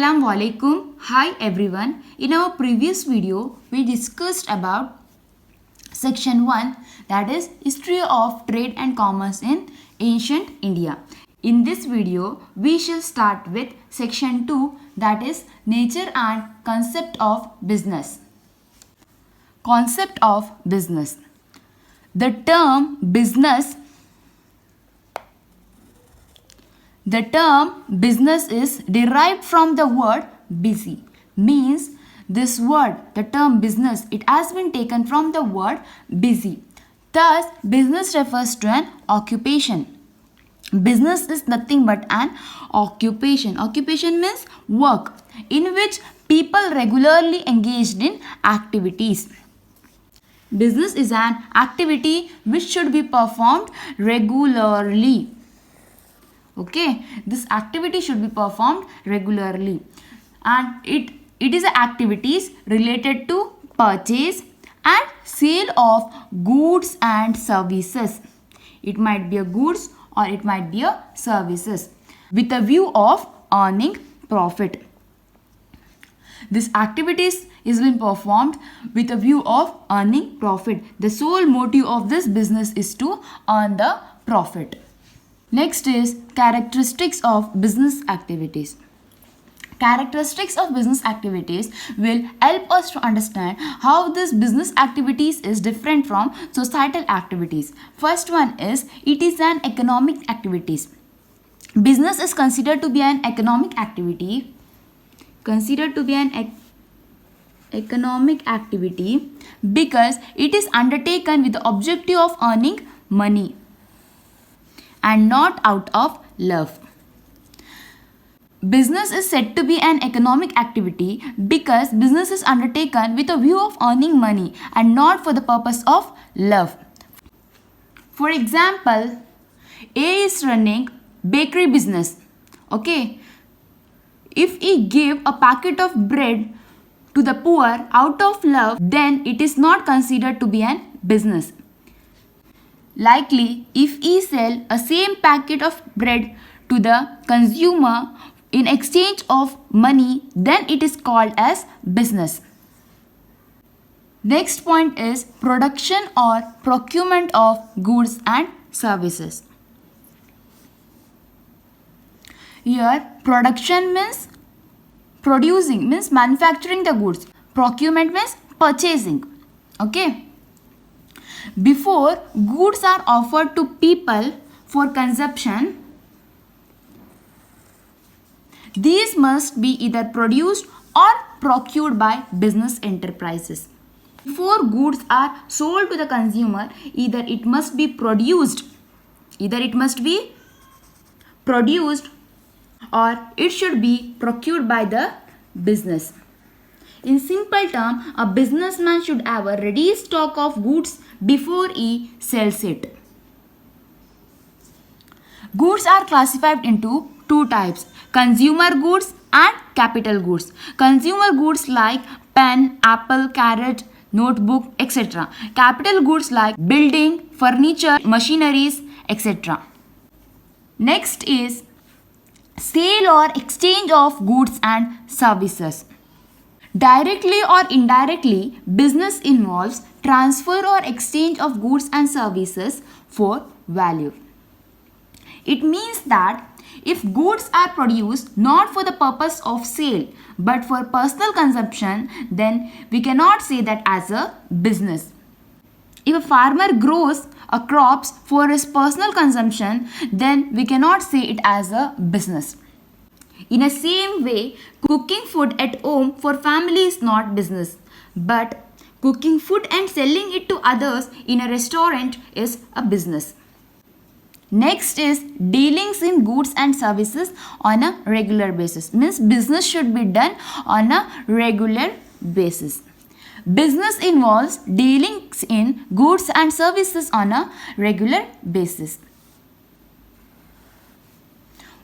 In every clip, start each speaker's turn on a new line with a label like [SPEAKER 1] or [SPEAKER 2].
[SPEAKER 1] Assalamu alaikum. Hi everyone. In our previous video, we discussed about section 1, that is history of trade and commerce in ancient India. In this video, we shall start with section 2, that is nature and concept of business. Concept of business. The term business is derived from the word busy. Means this word, the term business, it has been taken from the word busy. Thus, business refers to an occupation. Business is nothing but an occupation. Occupation means work in which people regularly engaged in activities. Business is an activity which should be performed regularly. Okay, this activity should be performed regularly, and it is activities related to purchase and sale of goods and services. It might be a goods or it might be a services with a view of earning profit. This activities is being performed with a view of earning profit. The sole motive of this business is to earn the profit. Next is characteristics of business activities. Characteristics of business activities will help us to understand how this business activities is different from societal activities. First one is, it is an economic activities. Business is considered to be an economic activity. Economic activity because it is undertaken with the objective of earning money and not out of love. Business is said to be an economic activity because business is undertaken with a view of earning money and not for the purpose of love. For example, A is running bakery business. Okay, if he give a packet of bread to the poor out of love, then it is not considered to be an business. Likely, if he sell a same packet of bread to the consumer in exchange of money, then it is called as business. Next point is production or procurement of goods and services. Here, production means producing, means manufacturing the goods. Procurement means purchasing. Okay. Before goods are offered to people for consumption, these must be either produced or procured by business enterprises. Before goods are sold to the consumer, either it must be produced or it should be procured by the business. In simple terms, a businessman should have a ready stock of goods before he sells it. Goods are classified into two types: consumer goods and capital goods. Consumer goods like pen, apple, carrot, notebook, etc. Capital goods like building, furniture, machineries, etc. Next is sale or exchange of goods and services. Directly or indirectly, business involves transfer or exchange of goods and services for value. It means that if goods are produced not for the purpose of sale but for personal consumption, then we cannot say that as a business. If a farmer grows a crops for his personal consumption, then we cannot say it as a business. In the same way, cooking food at home for family is not business, but cooking food and selling it to others in a restaurant is a business. Next is dealings in goods and services on a regular basis. Means business should be done on a regular basis. Business involves dealings in goods and services on a regular basis.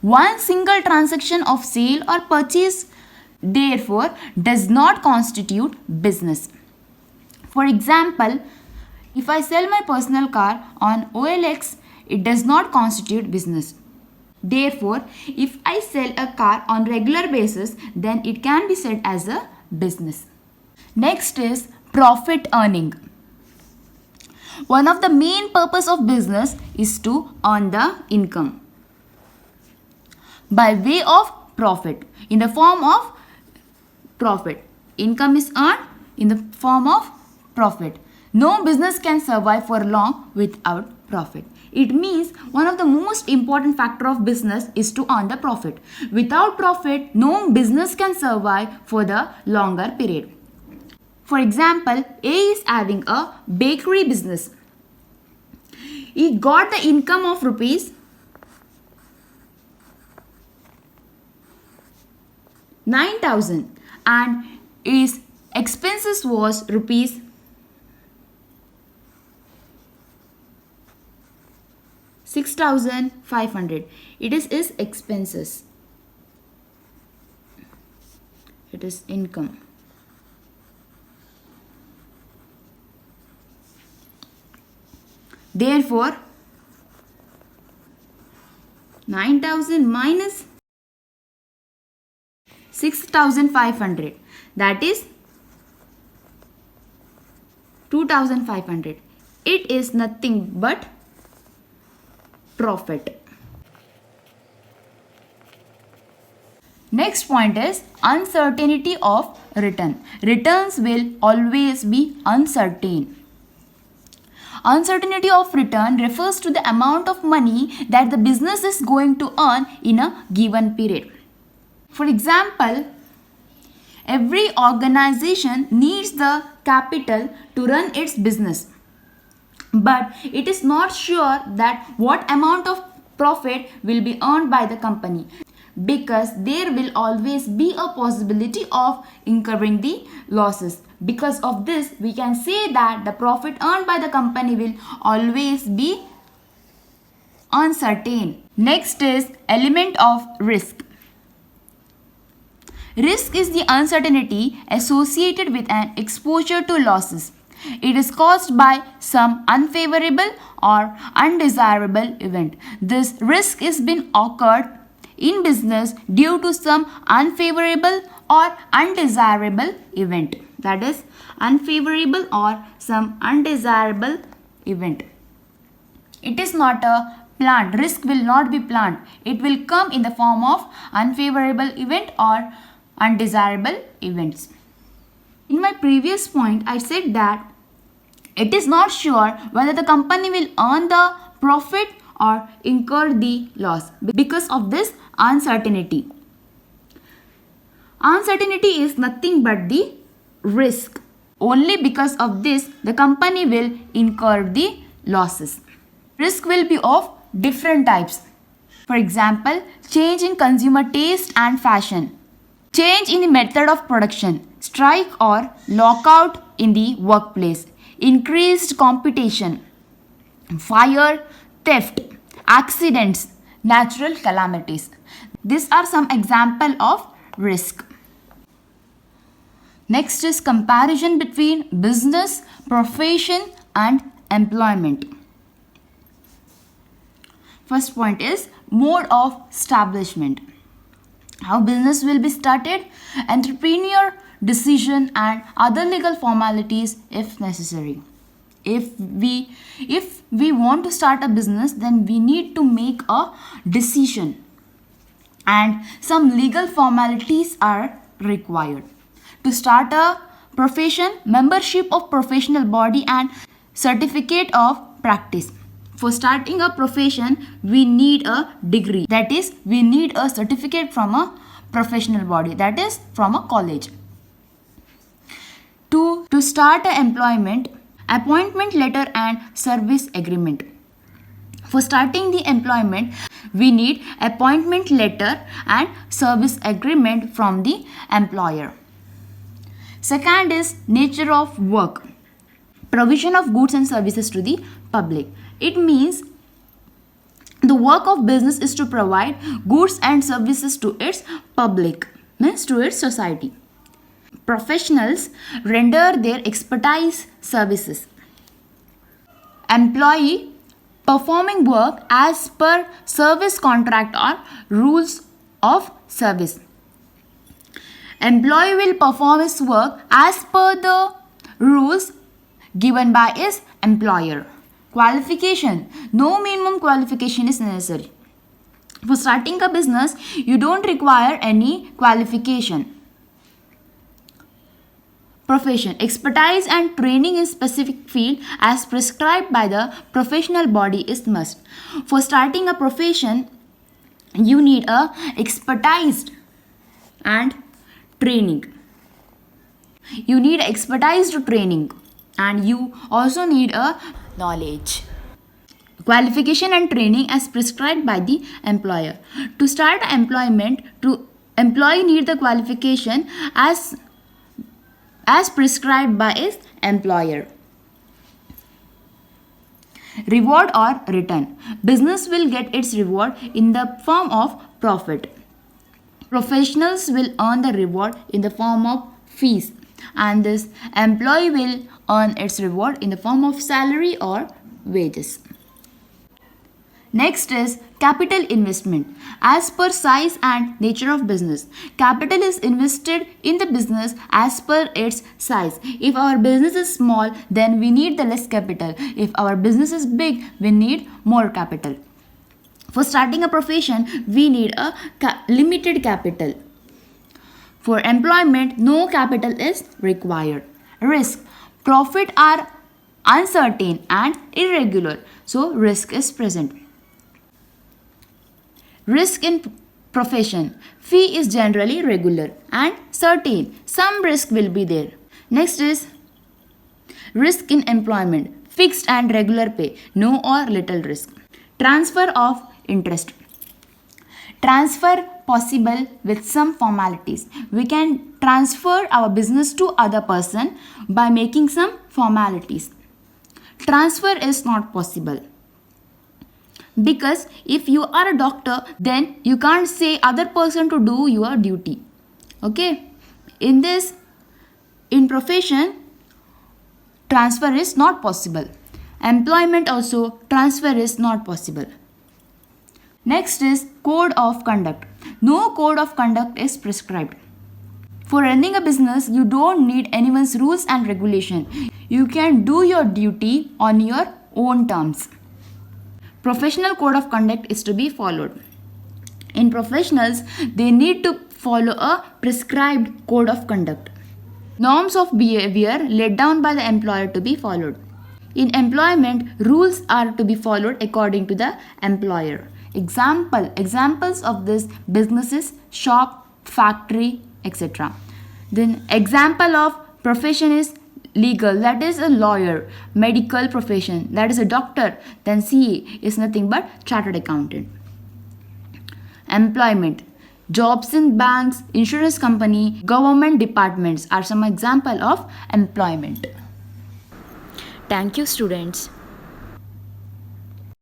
[SPEAKER 1] One single transaction of sale or purchase, therefore, does not constitute business. For example, if I sell my personal car on OLX, it does not constitute business. Therefore, if I sell a car on regular basis, then it can be said as a business. Next is profit earning. One of the main purpose of business is to earn the income by way of profit, in the form of profit. Income is earned in the form of profit. No business can survive for long without profit. It means one of the most important factor of business is to earn the profit. Without profit, no business can survive for the longer period. For example, A is having a bakery business. He got the income of rupees 9,000 and his expenses was rupees 6,500. It is his expenses. It is income. Therefore, 9,000 minus 6,500, that is 2,500. It is nothing but profit. Next point is uncertainty of return. Returns will always be uncertain. Uncertainty of return refers to the amount of money that the business is going to earn in a given period. For example, every organization needs the capital to run its business, but it is not sure that what amount of profit will be earned by the company, because there will always be a possibility of incurring the losses. Because of this, we can say that the profit earned by the company will always be uncertain. Next is element of risk. Risk is the uncertainty associated with an exposure to losses. It is caused by some unfavorable or undesirable event. This risk is been occurred in business due to some unfavorable or undesirable event. That is unfavorable or some undesirable event. It is not a planned. Risk will not be planned. It will come in the form of unfavorable event or undesirable events. In my previous point, I said that it is not sure whether the company will earn the profit or incur the loss because of this uncertainty. Uncertainty is nothing but the risk. Only because of this, the company will incur the losses. Risk will be of different types. For example, change in consumer taste and fashion, change in the method of production, strike or lockout in the workplace, increased competition, fire, theft, accidents, natural calamities. These are some examples of risk. Next is comparison between business, profession and employment. First point is mode of establishment. How business will be started, entrepreneur decision and other legal formalities if necessary. If we want to start a business, then we need to make a decision and some legal formalities are required. To start a profession, membership of professional body and certificate of practice. For starting a profession, we need a degree. That is, we need a certificate from a professional body, that is from a college. To start an employment, appointment letter and service agreement. For starting the employment, we need appointment letter and service agreement from the employer. Second is nature of work. Provision of goods and services to the public. It means the work of business is to provide goods and services to its public, means to its society. Professionals render their expertise services. Employee performing work as per service contract or rules of service. Employee will perform his work as per the rules given by his employer. Qualification. No minimum qualification is necessary. For starting a business, you don't require any qualification. Profession. Expertise and training in specific field as prescribed by the professional body is must. For starting a profession, you need a expertise and training. You need expertise training, and you also need a knowledge. Qualification and training as prescribed by the employer. To start employment, to employee need the qualification as prescribed by his employer. Reward or return. Business will get its reward in the form of profit. Professionals will earn the reward in the form of fees, and this employee will earn its reward in the form of salary or wages. Next is capital investment. As per size and nature of business, capital is invested in the business as per its size. If our business is small, then we need the less capital. If our business is big, we need more capital. For starting a profession, we need a limited capital. For employment, no capital is required. Risk. Profit are uncertain and irregular, so risk is present. Risk in profession. Fee is generally regular and certain. Some risk will be there. Next is risk in employment. Fixed and regular pay. No or little risk. Transfer of interest. Transfer possible with some formalities. We can transfer our business to other person by making some formalities. Transfer is not possible, because if you are a doctor, then you can't say other person to do your duty. Okay, in profession, transfer is not possible. Employment also, transfer is not possible. Next is code of conduct. No code of conduct is prescribed. For running a business, you don't need anyone's rules and regulation. You can do your duty on your own terms. Professional code of conduct is to be followed. In professionals, they need to follow a prescribed code of conduct. Norms of behavior laid down by the employer to be followed. In employment, rules are to be followed according to the employer. Examples of this businesses, shop, factory, etc. Then example of profession is legal, that is a lawyer. Medical profession, that is a doctor. Then CA is nothing but chartered accountant. Employment. Jobs in banks, insurance company, government departments are some example of employment. Thank you, students.